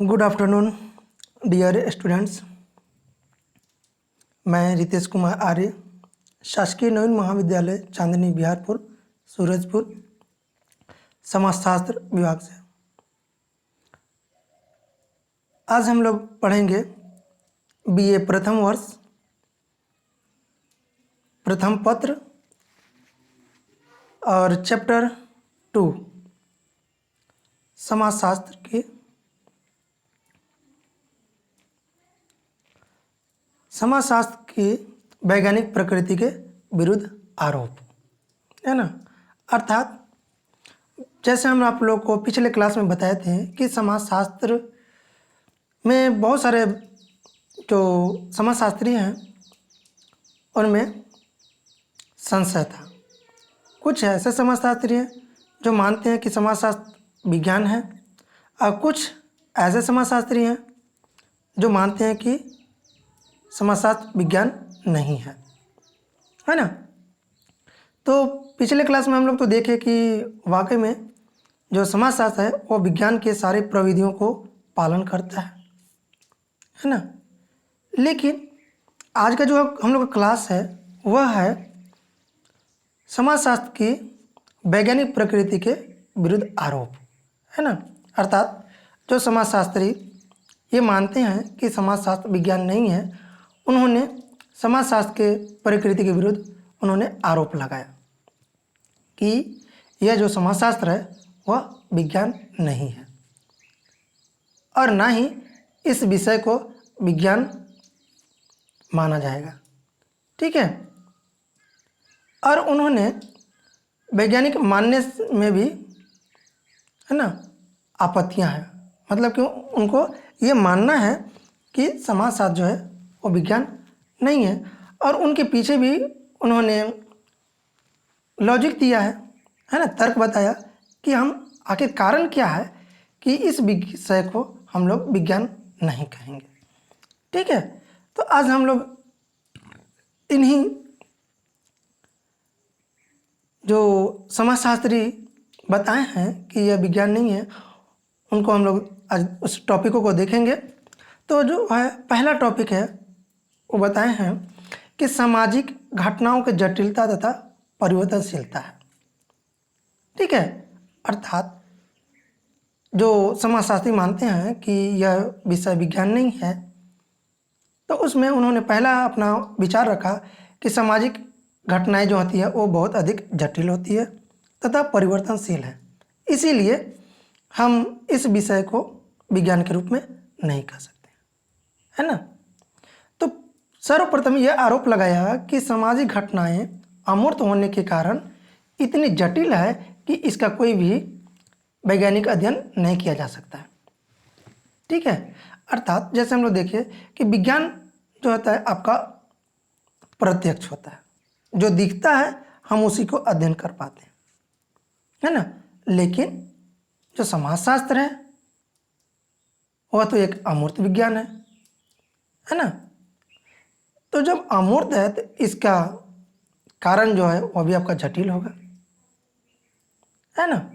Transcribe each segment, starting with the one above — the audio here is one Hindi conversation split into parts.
Good afternoon dear students. मैं रितेश कुमार आर्य, शासकीय नवीन महाविद्यालय चांदनी बिहारपुर सूरजपुर, समाजशास्त्र विभाग से। आज हम लोग पढ़ेंगे बीए प्रथम वर्ष प्रथम पत्र और चैप्टर 2 समाजशास्त्र की समाजशास्त्र की वैज्ञानिक प्रकृति के विरुद्ध आरोप, है ना। अर्थात जैसे हम आप लोग को पिछले क्लास में बताए थे कि समाजशास्त्र में बहुत सारे जो समाजशास्त्री हैं उनमें संशय था। कुछ ऐसे समाजशास्त्री हैं जो मानते हैं कि समाजशास्त्र विज्ञान है, और कुछ ऐसे समाजशास्त्री हैं जो मानते हैं कि समाजशास्त्र विज्ञान नहीं है ना। तो पिछले क्लास में हम लोग तो देखे कि वाकई में जो समाजशास्त्र है वो विज्ञान के सारे प्रविधियों को पालन करता है ना। लेकिन आज का जो हम लोग का क्लास है वह है समाजशास्त्र की वैज्ञानिक प्रकृति के विरुद्ध आरोप, है ना। अर्थात जो समाजशास्त्री ये मानते हैं कि समाजशास्त्र विज्ञान नहीं है, उन्होंने समाजशास्त्र के प्रकृति के विरुद्ध उन्होंने आरोप लगाया कि यह जो समाजशास्त्र है वह विज्ञान नहीं है और ना ही इस विषय को विज्ञान माना जाएगा, ठीक है। और उन्होंने वैज्ञानिक मानने में भी, है ना, आपत्तियां हैं। मतलब कि उनको ये मानना है कि समाजशास्त्र जो है वो विज्ञान नहीं है, और उनके पीछे भी उन्होंने लॉजिक दिया है ना, तर्क बताया कि हम आखिर कारण क्या है कि इस विषय को हम लोग विज्ञान नहीं कहेंगे, ठीक है। तो आज हम लोग इन्हीं जो समाजशास्त्री बताए हैं कि यह विज्ञान नहीं है उनको हम लोग आज उस टॉपिकों को देखेंगे। तो जो है पहला टॉपिक है वो बताए हैं कि सामाजिक घटनाओं की जटिलता तथा परिवर्तनशीलता है, ठीक है। अर्थात जो समाजशास्त्री मानते हैं कि यह विषय विज्ञान नहीं है, तो उसमें उन्होंने पहला अपना विचार रखा कि सामाजिक घटनाएं जो होती है वो बहुत अधिक जटिल होती है तथा परिवर्तनशील है, इसीलिए हम इस विषय को विज्ञान के रूप में नहीं कह सकते, है ना। तो सर्वप्रथम यह आरोप लगाया कि सामाजिक घटनाएं अमूर्त होने के कारण इतनी जटिल है कि इसका कोई भी वैज्ञानिक अध्ययन नहीं किया जा सकता है, ठीक है। अर्थात जैसे हम लोग देखें कि विज्ञान जो होता है आपका प्रत्यक्ष होता है, जो दिखता है हम उसी को अध्ययन कर पाते हैं, है ना। लेकिन जो समाजशास्त्र है वह तो एक अमूर्त विज्ञान है ना। तो जब अमूर्त है तो इसका कारण जो है वह भी आपका जटिल होगा, है ना।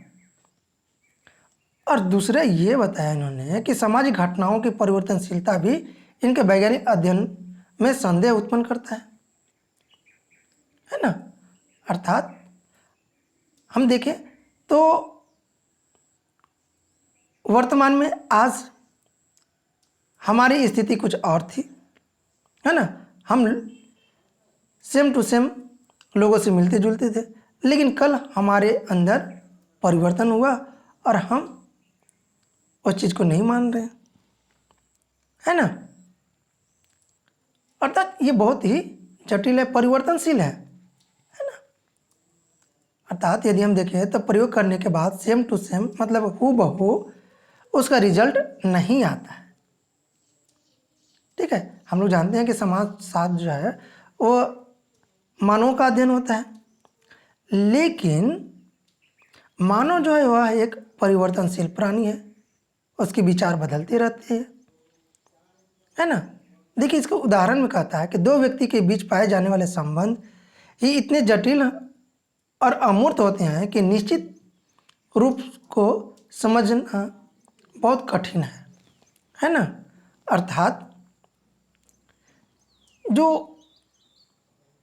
और दूसरा ये बताया इन्होंने कि सामाजिक घटनाओं की परिवर्तनशीलता भी इनके वैज्ञानिक अध्ययन में संदेह उत्पन्न करता है ना। अर्थात हम देखें तो वर्तमान में आज हमारी स्थिति कुछ और थी, है ना। हम सेम टू सेम लोगों से मिलते जुलते थे, लेकिन कल हमारे अंदर परिवर्तन हुआ और हम उस चीज़ को नहीं मान रहे, है ना। अर्थात ये बहुत ही जटिल है, परिवर्तनशील है ना। अर्थात यदि हम देखें तो प्रयोग करने के बाद सेम टू सेम मतलब हूबहू उसका रिजल्ट नहीं आता है, ठीक है। हम लोग जानते हैं कि समाजशास्त्र जो है वो मानव का अध्ययन होता है, लेकिन मानव जो है वह एक परिवर्तनशील प्राणी है, उसके विचार बदलते रहते हैं, है ना। देखिए इसको उदाहरण में कहता है कि दो व्यक्ति के बीच पाए जाने वाले संबंध ही इतने जटिल और अमूर्त होते हैं कि निश्चित रूप को समझना बहुत कठिन है, है ना। अर्थात जो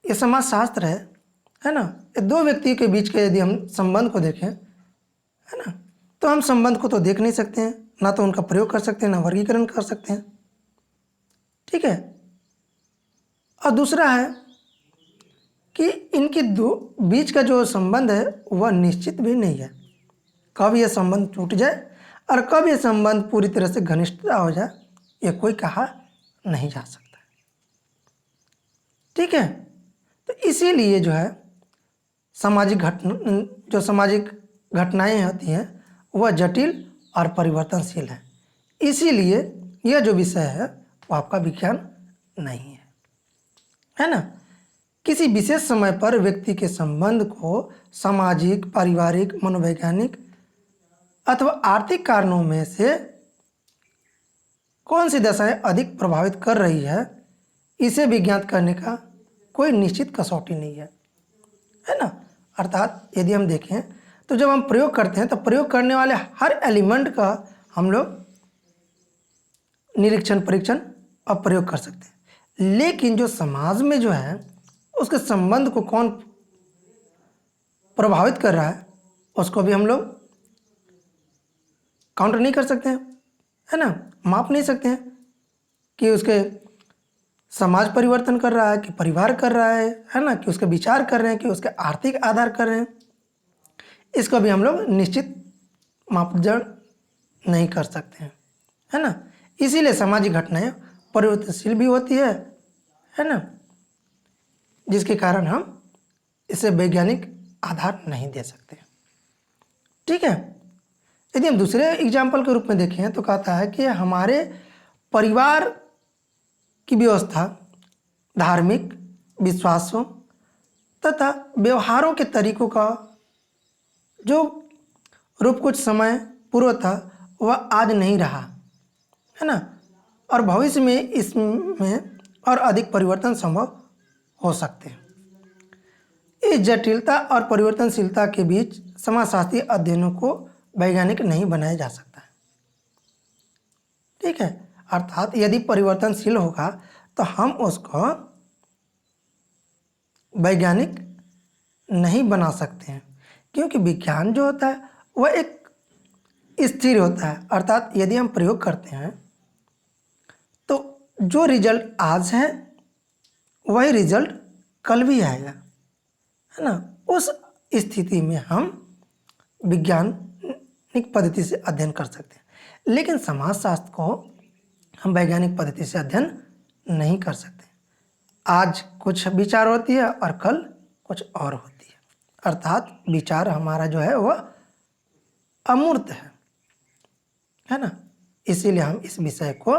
ये समाजशास्त्र है ना, ये दो व्यक्तियों के बीच के यदि हम संबंध को देखें, है ना, तो हम संबंध को तो देख नहीं सकते हैं, ना तो उनका प्रयोग कर सकते हैं, ना वर्गीकरण कर सकते हैं। ठीक है। और दूसरा है कि इनके दो बीच का जो संबंध है वह निश्चित भी नहीं है। कब यह संबंध टूट जाए और कब यह संबंध पूरी तरह से घनिष्ठता हो जाए, यह कोई कहा नहीं जा सकता। ठीक है। तो इसीलिए जो है सामाजिक घटनाएं होती हैं वह जटिल और परिवर्तनशील है। इसीलिए यह जो विषय है वो आपका विज्ञान नहीं है ना। किसी विशेष समय पर व्यक्ति के संबंध को सामाजिक, पारिवारिक, मनोवैज्ञानिक अथवा आर्थिक कारणों में से कौन सी दशाएं अधिक प्रभावित कर रही है, इसे विज्ञात करने का कोई निश्चित कसौटी नहीं है ना। अर्थात यदि हम देखें तो जब हम प्रयोग करते हैं तो प्रयोग करने वाले हर एलिमेंट का हम लोग निरीक्षण, परीक्षण और प्रयोग कर सकते हैं, लेकिन जो समाज में जो है उसके संबंध को कौन प्रभावित कर रहा है उसको भी हम लोग काउंटर नहीं कर सकते हैं, है ना, माप नहीं सकते हैं कि उसके समाज परिवर्तन कर रहा है कि परिवार कर रहा है ना, कि उसके विचार कर रहे हैं कि उसके आर्थिक आधार कर रहे हैं। इसको भी हम लोग निश्चित मापदंड नहीं कर सकते हैं, है ना। इसीलिए सामाजिक घटनाएं परिवर्तनशील भी होती है ना, जिसके कारण हम इसे वैज्ञानिक आधार नहीं दे सकते। ठीक है। यदि हम दूसरे एग्जाम्पल के रूप में देखें तो कहता है कि हमारे परिवार की व्यवस्था धार्मिक विश्वासों तथा व्यवहारों के तरीकों का जो रूप कुछ समय पूर्व था वह आज नहीं रहा, है ना, और भविष्य में इसमें और अधिक परिवर्तन संभव हो सकते हैं। इस जटिलता और परिवर्तनशीलता के बीच समाजशास्त्रीय अध्ययनों को वैज्ञानिक नहीं बनाया जा सकता है। ठीक है। अर्थात यदि परिवर्तनशील होगा तो हम उसको वैज्ञानिक नहीं बना सकते हैं, क्योंकि विज्ञान जो होता है वह एक स्थिर होता है। अर्थात यदि हम प्रयोग करते हैं तो जो रिजल्ट आज है वही रिजल्ट कल भी आएगा, है ना। उस स्थिति में हम वैज्ञानिक पद्धति से अध्ययन कर सकते हैं, लेकिन समाजशास्त्र को हम वैज्ञानिक पद्धति से अध्ययन नहीं कर सकते। आज कुछ विचार होती है और कल कुछ और होती है। अर्थात विचार हमारा जो है वह अमूर्त है ना। इसीलिए हम इस विषय को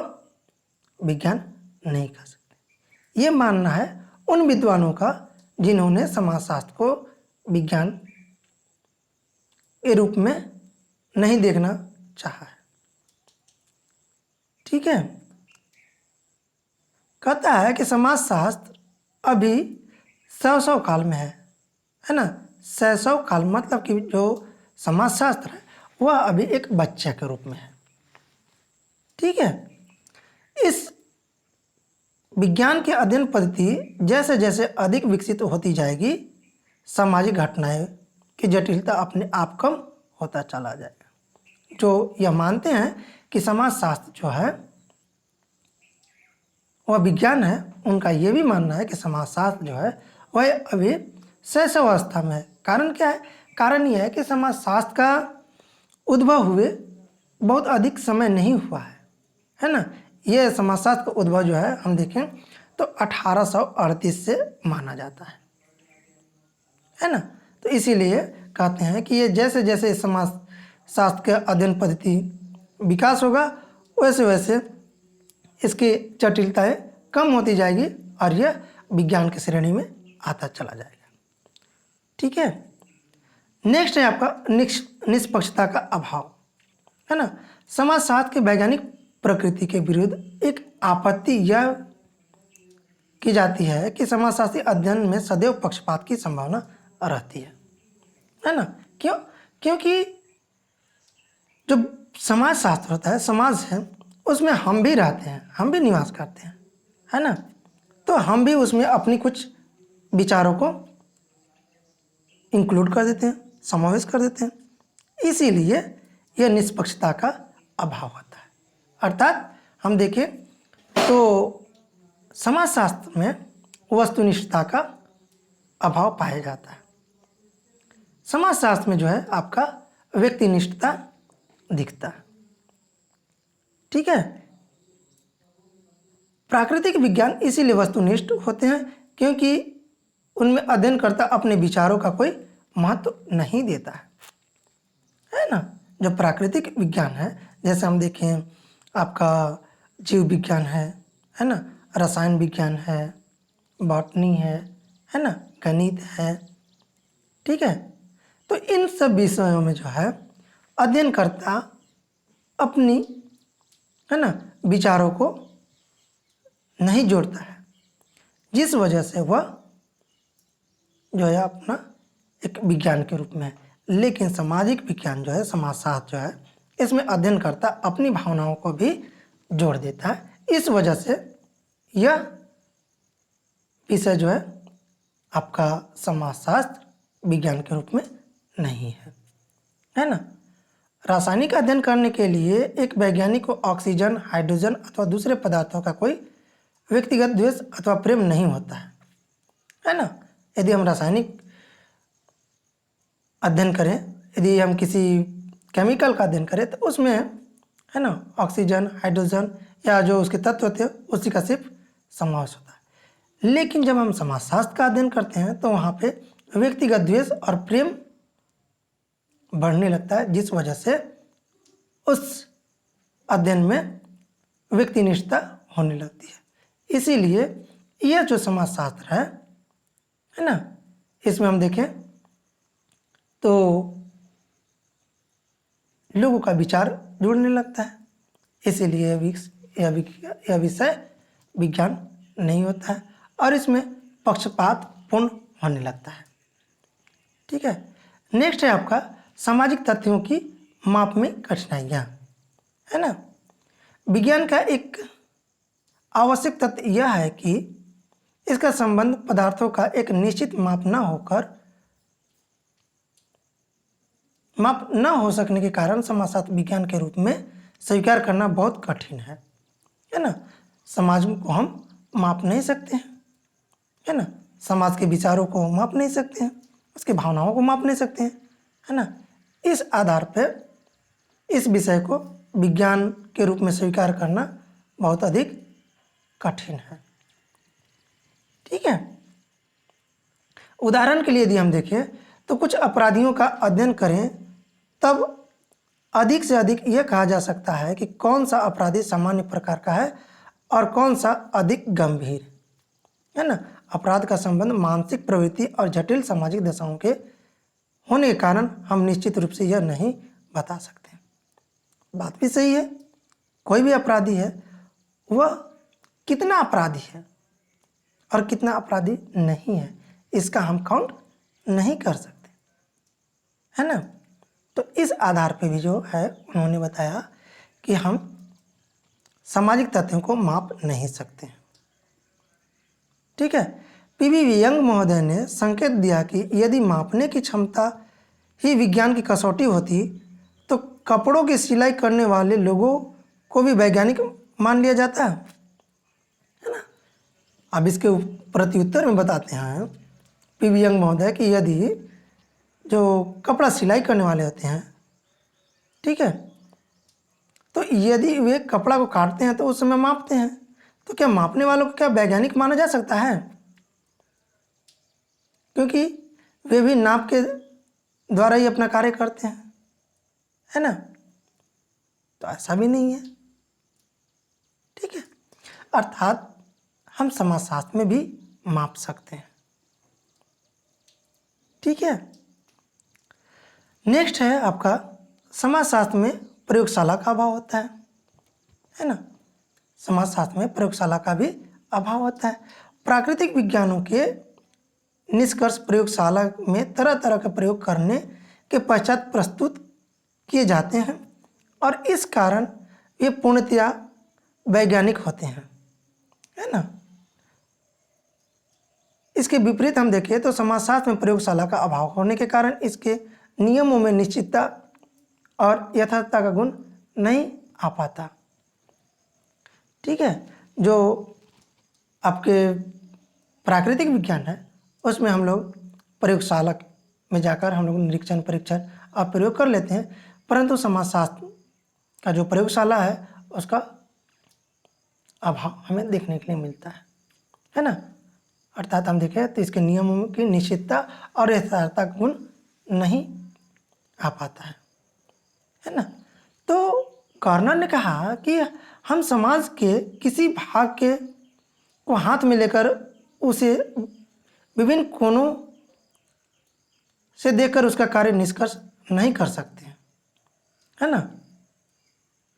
विज्ञान नहीं कर सकते। ये मानना है उन विद्वानों का जिन्होंने समाजशास्त्र को विज्ञान के रूप में नहीं देखना चाहा है। ठीक है। कहता है कि समाजशास्त्र अभी शैशव काल में है ना। शैशव काल मतलब कि जो समाजशास्त्र है वह अभी एक बच्चे के रूप में है। ठीक है। इस विज्ञान की अध्ययन पद्धति जैसे जैसे अधिक विकसित होती जाएगी, सामाजिक घटनाएं की जटिलता अपने आप कम होता चला जाएगा। जो यह मानते हैं कि समाजशास्त्र जो है वह विज्ञान है, उनका ये भी मानना है कि समाजशास्त्र जो है वह अभी शैशव अवस्था में है। कारण क्या है? कारण यह है कि समाजशास्त्र का उद्भव हुए बहुत अधिक समय नहीं हुआ है ना। यह समाजशास्त्र का उद्भव जो है हम देखें तो 1838 से माना जाता है ना। तो इसीलिए कहते हैं कि ये जैसे जैसे समाजशास्त्र के अध्ययन पद्धति विकास होगा वैसे वैसे इसकी जटिलताएं कम होती जाएगी और यह विज्ञान की श्रेणी में आता चला जाएगा। ठीक है। नेक्स्ट है आपका निष्पक्षता का अभाव, है ना। समाजशास्त्र के वैज्ञानिक प्रकृति के विरुद्ध एक आपत्ति यह की जाती है कि समाजशास्त्री अध्ययन में सदैव पक्षपात की संभावना रहती है ना। क्यों? क्योंकि जो समाजशास्त्र होता है, समाज है, उसमें हम भी रहते हैं, हम भी निवास करते हैं, है ना। तो हम भी उसमें अपनी कुछ विचारों को इंक्लूड कर देते हैं, समावेश कर देते हैं। इसीलिए यह निष्पक्षता का अभाव होता है। अर्थात हम देखें तो समाजशास्त्र में वस्तुनिष्ठता का अभाव पाया जाता है। समाजशास्त्र में जो है आपका व्यक्तिनिष्ठता दिखता है। ठीक है। प्राकृतिक विज्ञान इसीलिए वस्तुनिष्ठ होते हैं क्योंकि उनमें अध्ययनकर्ता अपने विचारों का कोई महत्व नहीं देता है ना। जो प्राकृतिक विज्ञान है, जैसे हम देखें आपका जीव विज्ञान है ना, रसायन विज्ञान है, बॉटनी है ना, गणित है। ठीक है। तो इन सब विषयों में जो है अध्ययनकर्ता अपनी है ना विचारों को नहीं जोड़ता है, जिस वजह से वह जो है अपना एक विज्ञान के रूप में है। लेकिन सामाजिक विज्ञान जो है, समाजशास्त्र जो है, इसमें अध्ययनकर्ता अपनी भावनाओं को भी जोड़ देता है। इस वजह से यह विषय जो है आपका समाजशास्त्र विज्ञान के रूप में नहीं है ना। रासायनिक अध्ययन करने के लिए एक वैज्ञानिक को ऑक्सीजन, हाइड्रोजन अथवा दूसरे पदार्थों का कोई व्यक्तिगत द्वेष अथवा प्रेम नहीं होता है ना। यदि हम रासायनिक अध्ययन करें, यदि हम किसी केमिकल का अध्ययन करें तो उसमें है ना ऑक्सीजन, हाइड्रोजन या जो उसके तत्व होते हैं उसी का सिर्फ समावेश होता है। लेकिन जब हम समाजशास्त्र का अध्ययन करते हैं तो वहाँ पे व्यक्तिगत द्वेष और प्रेम बढ़ने लगता है, जिस वजह से उस अध्ययन में व्यक्तिनिष्ठता होने लगती है। इसीलिए यह जो समाजशास्त्र है ना, इसमें हम देखें तो लोगों का विचार जुड़ने लगता है। इसीलिए यह विषय विज्ञान नहीं होता है और इसमें पक्षपात पूर्ण होने लगता है। ठीक है। नेक्स्ट है आपका सामाजिक तथ्यों की माप में कठिनाइयाँ, है ना। विज्ञान का एक आवश्यक तथ्य यह है कि इसका संबंध पदार्थों का एक निश्चित माप न हो सकने के कारण समाजशास्त्र विज्ञान के रूप में स्वीकार करना बहुत कठिन है ना। समाज को हम माप नहीं सकते हैं, है ना। समाज के विचारों को माप नहीं सकते हैं, उसकी भावनाओं को माप नहीं सकते हैं, है ना। इस आधार पर इस विषय को विज्ञान के रूप में स्वीकार करना बहुत अधिक कठिन है। ठीक है। उदाहरण के लिए यदि हम देखें तो कुछ अपराधियों का अध्ययन करें तब अधिक से अधिक यह कहा जा सकता है कि कौन सा अपराधी सामान्य प्रकार का है और कौन सा अधिक गंभीर, है ना। अपराध का संबंध मानसिक प्रवृत्ति और जटिल सामाजिक दशाओं के होने के कारण हम निश्चित रूप से यह नहीं बता सकते। बात भी सही है। कोई भी अपराधी है वह कितना अपराधी है और कितना अपराधी नहीं है, इसका हम काउंट नहीं कर सकते, है ना। तो इस आधार पे भी जो है उन्होंने बताया कि हम सामाजिक तथ्यों को माप नहीं सकते। ठीक है। पीवी यंग महोदय ने संकेत दिया कि यदि मापने की क्षमता ही विज्ञान की कसौटी होती तो कपड़ों की सिलाई करने वाले लोगों को भी वैज्ञानिक मान लिया जाता है ना। अब इसके प्रत्युत्तर में बताते हैं पीवी यंग महोदय कि यदि जो कपड़ा सिलाई करने वाले होते हैं, ठीक है, तो यदि वे कपड़ा को काटते हैं तो उस समय मापते हैं, तो क्या मापने वालों को क्या वैज्ञानिक माना जा सकता है? क्योंकि वे भी नाप के द्वारा ही अपना कार्य करते हैं, है ना। तो ऐसा भी नहीं है। ठीक है। अर्थात हम समाजशास्त्र में भी माप सकते हैं। ठीक है। नेक्स्ट है आपका समाजशास्त्र में प्रयोगशाला का अभाव होता है ना। समाजशास्त्र में प्रयोगशाला का भी अभाव होता है। प्राकृतिक विज्ञानों के निष्कर्ष प्रयोगशाला में तरह तरह के प्रयोग करने के पश्चात प्रस्तुत किए जाते हैं और इस कारण ये पूर्णतया वैज्ञानिक होते हैं, है ना। इसके विपरीत हम देखें तो समाजशास्त्र में प्रयोगशाला का अभाव होने के कारण इसके नियमों में निश्चितता और यथार्थता का गुण नहीं आ पाता। ठीक है, जो आपके प्राकृतिक विज्ञान है उसमें हम लोग प्रयोगशाला में जाकर हम लोग निरीक्षण परीक्षण और प्रयोग कर लेते हैं, परंतु समाजशास्त्र का जो प्रयोगशाला है उसका अभाव हमें देखने के लिए मिलता है ना। अर्थात हम देखें तो इसके नियमों की निश्चितता और यथार्थता का गुण नहीं आ पाता है ना। तो कॉर्नर ने कहा कि हम समाज के किसी भाग के को हाथ में लेकर उसे विभिन्न कोणों से देखकर उसका कार्य निष्कर्ष नहीं कर सकते, है ना।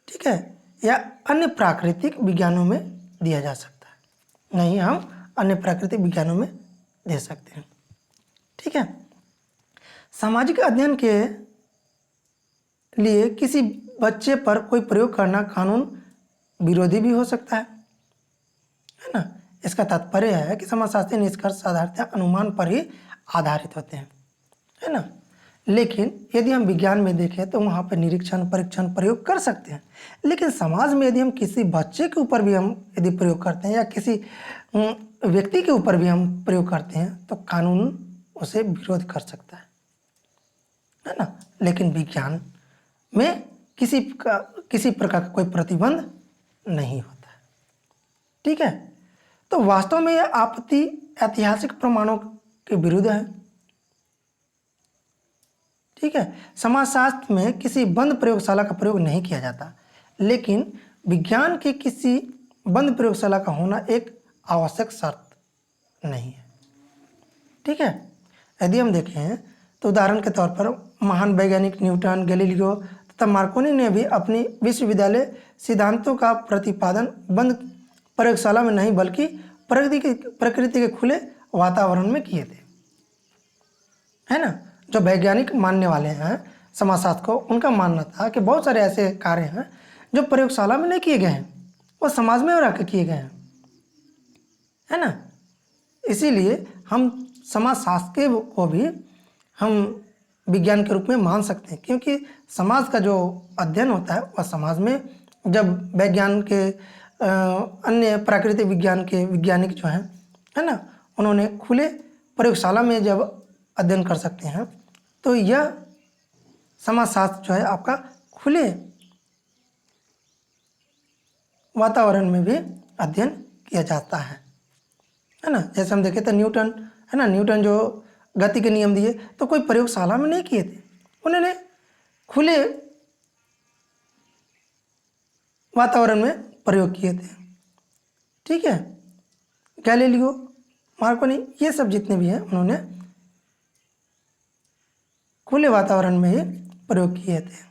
ठीक है, या अन्य प्राकृतिक विज्ञानों में दिया जा सकता है, नहीं हम अन्य प्राकृतिक विज्ञानों में दे सकते हैं। ठीक है, सामाजिक अध्ययन के लिए किसी बच्चे पर कोई प्रयोग करना कानून विरोधी भी हो सकता है ना। इसका तात्पर्य है कि समाजशास्त्रीय निष्कर्ष साधारणतः अनुमान पर ही आधारित होते हैं, है ना। लेकिन यदि हम विज्ञान में देखें तो वहाँ पर निरीक्षण परीक्षण प्रयोग कर सकते हैं, लेकिन समाज में यदि हम किसी बच्चे के ऊपर भी हम यदि प्रयोग करते हैं या किसी व्यक्ति के ऊपर भी हम प्रयोग करते हैं तो कानून उसे विरोध कर सकता है ना। लेकिन विज्ञान में किसी प्रकार का कोई प्रतिबंध नहीं होता है। ठीक है, तो वास्तव में यह आपत्ति ऐतिहासिक प्रमाणों के विरुद्ध है। ठीक है, समाजशास्त्र में किसी बंद प्रयोगशाला का प्रयोग नहीं किया जाता, लेकिन विज्ञान के किसी बंद प्रयोगशाला का होना एक आवश्यक शर्त नहीं है। ठीक है, यदि हम देखें तो उदाहरण के तौर पर महान वैज्ञानिक न्यूटन, गैलीलियो तथा मार्कोनी ने भी अपनी विश्वविद्यालय सिद्धांतों का प्रतिपादन बंद प्रयोगशाला में नहीं बल्कि प्रकृति के खुले वातावरण में किए थे, है ना। जो वैज्ञानिक मानने वाले हैं समाजशास्त्र को, उनका मानना था कि बहुत सारे ऐसे कार्य हैं जो प्रयोगशाला में नहीं किए गए हैं, वो समाज में रह के किए गए हैं, है ना। इसीलिए हम समाजशास्त्र को भी हम विज्ञान के रूप में मान सकते हैं, क्योंकि समाज का जो अध्ययन होता है वह समाज में जब वैज्ञान के अन्य प्राकृतिक विज्ञान के वैज्ञानिक जो हैं, है ना, उन्होंने खुले प्रयोगशाला में जब अध्ययन कर सकते हैं तो यह समाजशास्त्र जो है आपका खुले वातावरण में भी अध्ययन किया जाता है ना। जैसे हम देखें तो न्यूटन, है ना, न्यूटन जो गति के नियम दिए तो कोई प्रयोगशाला में नहीं किए थे, उन्होंने खुले वातावरण में प्रयोग किए थे। ठीक है, गैलीलियो, मार्कोनी, ये सब जितने भी हैं उन्होंने खुले वातावरण में ही प्रयोग किए थे।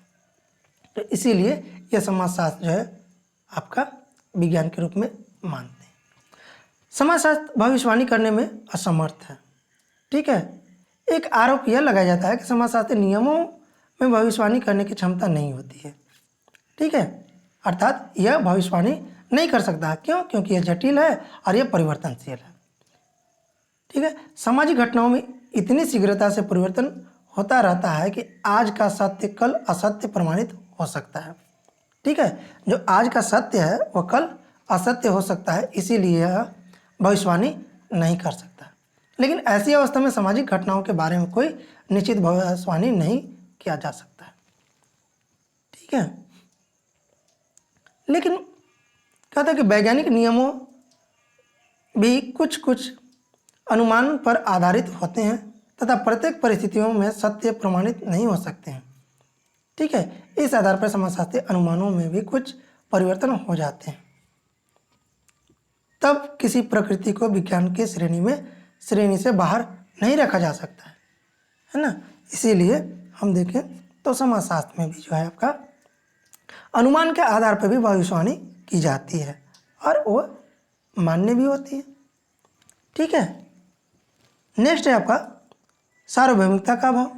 तो इसीलिए यह समाजशास्त्र जो है आपका विज्ञान के रूप में मानते हैं। समाजशास्त्र भविष्यवाणी करने में असमर्थ है। ठीक है, एक आरोप यह लगाया जाता है कि समाजशास्त्र नियमों में भविष्यवाणी करने की क्षमता नहीं होती है। ठीक है, अर्थात यह भविष्यवाणी नहीं कर सकता। क्यों? क्योंकि यह जटिल है और यह परिवर्तनशील है। ठीक है, सामाजिक घटनाओं में इतनी शीघ्रता से परिवर्तन होता रहता है कि आज का सत्य कल असत्य प्रमाणित हो सकता है। ठीक है, जो आज का सत्य है वह कल असत्य हो सकता है, इसीलिए यह भविष्यवाणी नहीं कर सकता। लेकिन ऐसी अवस्था में सामाजिक घटनाओं के बारे में कोई निश्चित भविष्यवाणी नहीं किया जा सकता है। ठीक है, लेकिन कहता है कि वैज्ञानिक नियमों भी कुछ अनुमान पर आधारित होते हैं तथा प्रत्येक परिस्थितियों में सत्य प्रमाणित नहीं हो सकते हैं। ठीक है, इस आधार पर समाजशास्त्रीय अनुमानों में भी कुछ परिवर्तन हो जाते हैं, तब किसी प्रकृति को विज्ञान की श्रेणी से बाहर नहीं रखा जा सकता है ना। इसीलिए हम देखें तो समाजशास्त्र में भी जो है आपका अनुमान के आधार पर भी भविष्यवाणी की जाती है और वो मान्य भी होती है। ठीक है, नेक्स्ट है आपका सार्वभौमिकता का अभाव,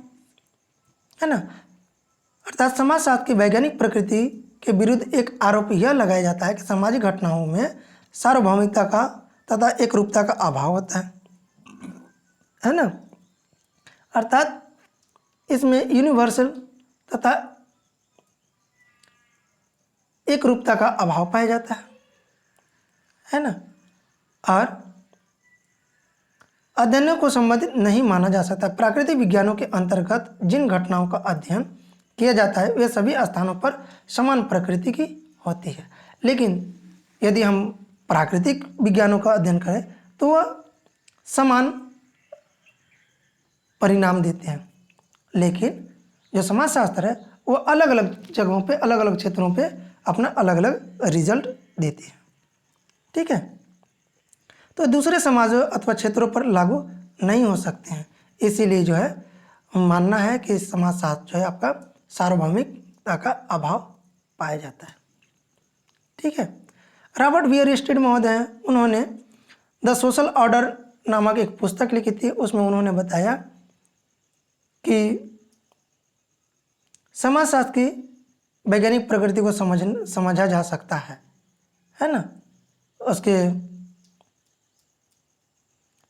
है ना। अर्थात समाजशास्त्र की वैज्ञानिक प्रकृति के विरुद्ध एक आरोप यह लगाया जाता है कि सामाजिक घटनाओं में सार्वभौमिकता का तथा एक रूपता का अभाव होता है ना। अर्थात इसमें यूनिवर्सल तथा एक रूपता का अभाव पाया जाता है ना। और अध्ययनों को संबंधित नहीं माना जा सकता। प्राकृतिक विज्ञानों के अंतर्गत जिन घटनाओं का अध्ययन किया जाता है वे सभी स्थानों पर समान प्रकृति की होती है। लेकिन यदि हम प्राकृतिक विज्ञानों का अध्ययन करें तो वह समान परिणाम देते हैं, लेकिन जो समाजशास्त्र है वो अलग अलग जगहों पे, अलग अलग क्षेत्रों पे अपना अलग अलग रिजल्ट देती है। ठीक है, तो दूसरे समाजों अथवा क्षेत्रों पर लागू नहीं हो सकते हैं। इसीलिए जो है मानना है कि समाजशास्त्र जो है आपका सार्वभौमिकता का अभाव पाया जाता है। ठीक है, रॉबर्ट बियरस्टेड महोदय हैं, उन्होंने द सोशल ऑर्डर नामक एक पुस्तक लिखी थी। उसमें उन्होंने बताया कि समाजशास्त्र की वैज्ञानिक प्रकृति को समझा जा सकता है ना। उसके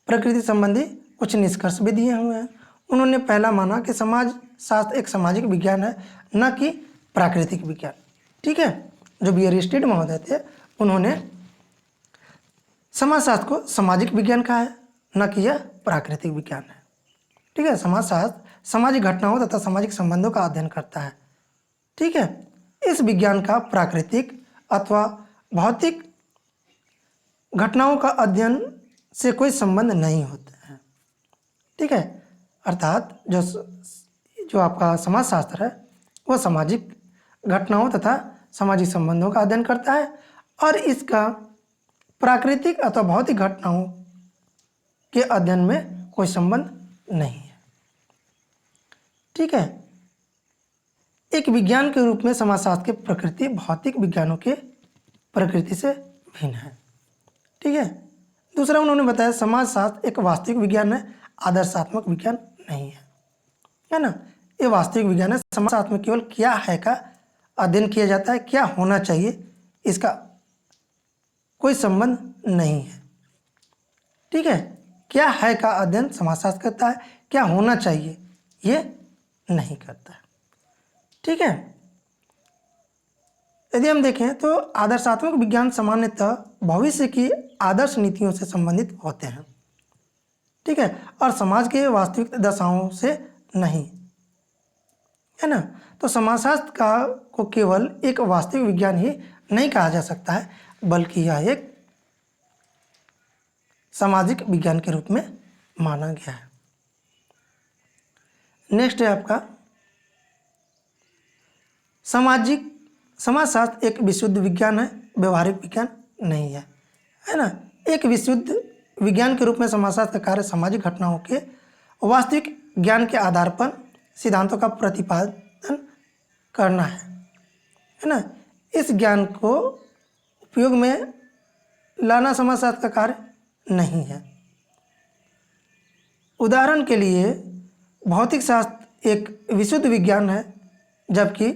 प्रकृति संबंधी कुछ निष्कर्ष भी दिए हुए हैं। उन्होंने पहला माना कि समाज शास्त्र एक सामाजिक विज्ञान है, न कि प्राकृतिक विज्ञान। ठीक है, जो बियरस्टेड महोदय थे उन्होंने समाजशास्त्र को सामाजिक विज्ञान कहा है, न कि यह प्राकृतिक विज्ञान है। ठीक है, समाजशास्त्र सामाजिक घटनाओं तथा सामाजिक संबंधों का अध्ययन करता है। ठीक है, इस विज्ञान का प्राकृतिक अथवा भौतिक घटनाओं का अध्ययन से कोई संबंध नहीं होता है। ठीक है, अर्थात जो आपका समाजशास्त्र है वह सामाजिक घटनाओं तथा सामाजिक संबंधों का अध्ययन करता है और इसका प्राकृतिक अथवा भौतिक घटनाओं के अध्ययन में कोई संबंध नहीं है। ठीक है, एक विज्ञान के रूप में समाजशास्त्र की प्रकृति भौतिक विज्ञानों के प्रकृति से भिन्न है। ठीक है, दूसरा उन्होंने बताया समाजशास्त्र एक वास्तविक विज्ञान है, आदर्शात्मक विज्ञान नहीं है ना। ये वास्तविक विज्ञान है। समाजशास्त्र में केवल क्या है का अध्ययन किया जाता है, क्या होना चाहिए इसका कोई संबंध नहीं है। ठीक है, क्या है का अध्ययन समाजशास्त्र करता है, क्या होना चाहिए ये नहीं करता है। ठीक है, यदि हम देखें तो आदर्शात्मक विज्ञान सामान्यतः भविष्य की आदर्श नीतियों से संबंधित होते हैं। ठीक है, और समाज के वास्तविक दशाओं से नहीं, है ना। तो समाजशास्त्र को केवल एक वास्तविक विज्ञान ही नहीं कहा जा सकता है, बल्कि यह एक सामाजिक विज्ञान के रूप में माना गया है। नेक्स्ट है आपका समाजशास्त्र एक विशुद्ध विज्ञान है, व्यवहारिक विज्ञान नहीं है ना। एक विशुद्ध विज्ञान के रूप में समाजशास्त्र का कार्य सामाजिक घटनाओं के वास्तविक ज्ञान के आधार पर सिद्धांतों का प्रतिपादन करना है ना। इस ज्ञान को उपयोग में लाना समाजशास्त्र का कार्य नहीं है। उदाहरण के लिए भौतिक शास्त्र एक विशुद्ध विज्ञान है, जबकि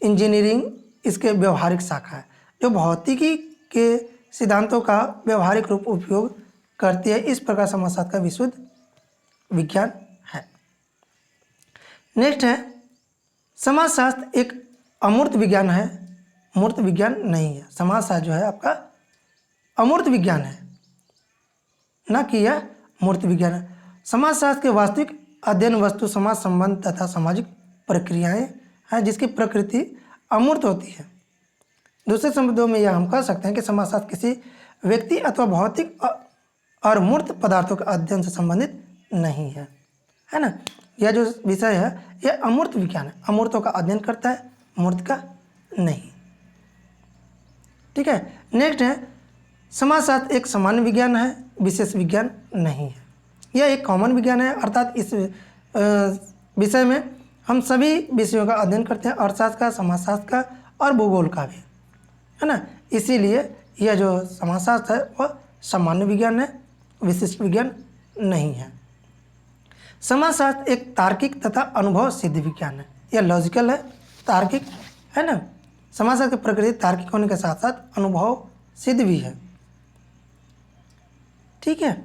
इंजीनियरिंग इसके व्यवहारिक शाखा है, जो भौतिकी के सिद्धांतों का व्यवहारिक रूप उपयोग करती है। इस प्रकार समाजशास्त्र का विशुद्ध विज्ञान है। नेक्स्ट है समाजशास्त्र एक अमूर्त विज्ञान है, मूर्त विज्ञान नहीं है। समाजशास्त्र जो है आपका अमूर्त विज्ञान है, न कि यह मूर्त विज्ञान है। समाजशास्त्र के वास्तविक अध्ययन वस्तु समाज संबंध तथा सामाजिक प्रक्रियाएं हैं, जिसकी प्रकृति अमूर्त होती है। दूसरे शब्दों में यह हम कह सकते हैं कि समाजशास्त्र किसी व्यक्ति अथवा भौतिक और मूर्त पदार्थों के अध्ययन से संबंधित नहीं है ना। यह जो विषय है यह अमूर्त विज्ञान है, अमूर्तों का अध्ययन करता है, मूर्त का नहीं। ठीक है, नेक्स्ट है समाजशास्त्र एक सामान्य विज्ञान है, विशेष विज्ञान नहीं है। यह एक कॉमन विज्ञान है, अर्थात इस विषय में हम सभी विषयों का अध्ययन करते हैं, अर्थशास्त्र का, समाजशास्त्र का और भूगोल का भी, है ना। इसीलिए यह जो समाजशास्त्र है वह सामान्य विज्ञान है, विशिष्ट विज्ञान नहीं है। समाजशास्त्र एक तार्किक तथा अनुभव सिद्ध विज्ञान है। यह लॉजिकल है, तार्किक है ना, समाजशास्त्र की प्रकृति तार्किक होने के साथ साथ अनुभव सिद्ध भी है। ठीक है,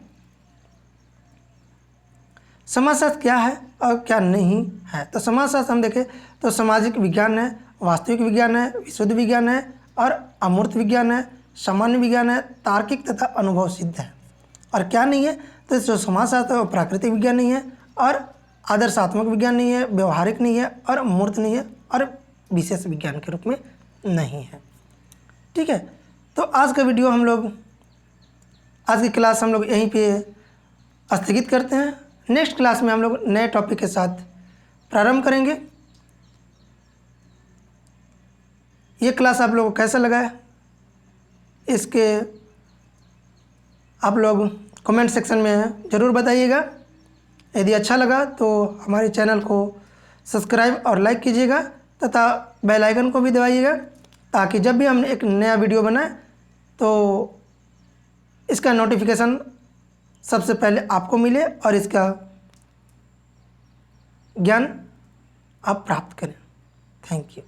समाजशास्त्र क्या है और क्या नहीं है। तो समाजशास्त्र हम देखें तो सामाजिक विज्ञान है, वास्तविक विज्ञान है, विशुद्ध विज्ञान है और अमूर्त विज्ञान है, सामान्य विज्ञान है, तार्किक तथा अनुभव सिद्ध है। और क्या नहीं है, तो जो समाजशास्त्र है वो प्राकृतिक विज्ञान नहीं है और आदर्शात्मक विज्ञान नहीं है, व्यवहारिक नहीं है और मूर्त नहीं है और विशेष विज्ञान के रूप में नहीं है। ठीक है, तो आज का वीडियो आज की क्लास हम लोग यहीं पे स्थगित करते हैं। नेक्स्ट क्लास में हम लोग नए टॉपिक के साथ प्रारंभ करेंगे। ये क्लास आप लोगों को कैसा लगा है, इसके आप लोग कमेंट सेक्शन में ज़रूर बताइएगा। यदि अच्छा लगा तो हमारे चैनल को सब्सक्राइब और लाइक कीजिएगा तथा बेल आइकन को भी दबाइएगा, ताकि जब भी हम एक नया वीडियो बनाएं तो इसका नोटिफिकेशन सबसे पहले आपको मिले और इसका ज्ञान आप प्राप्त करें। Thank you.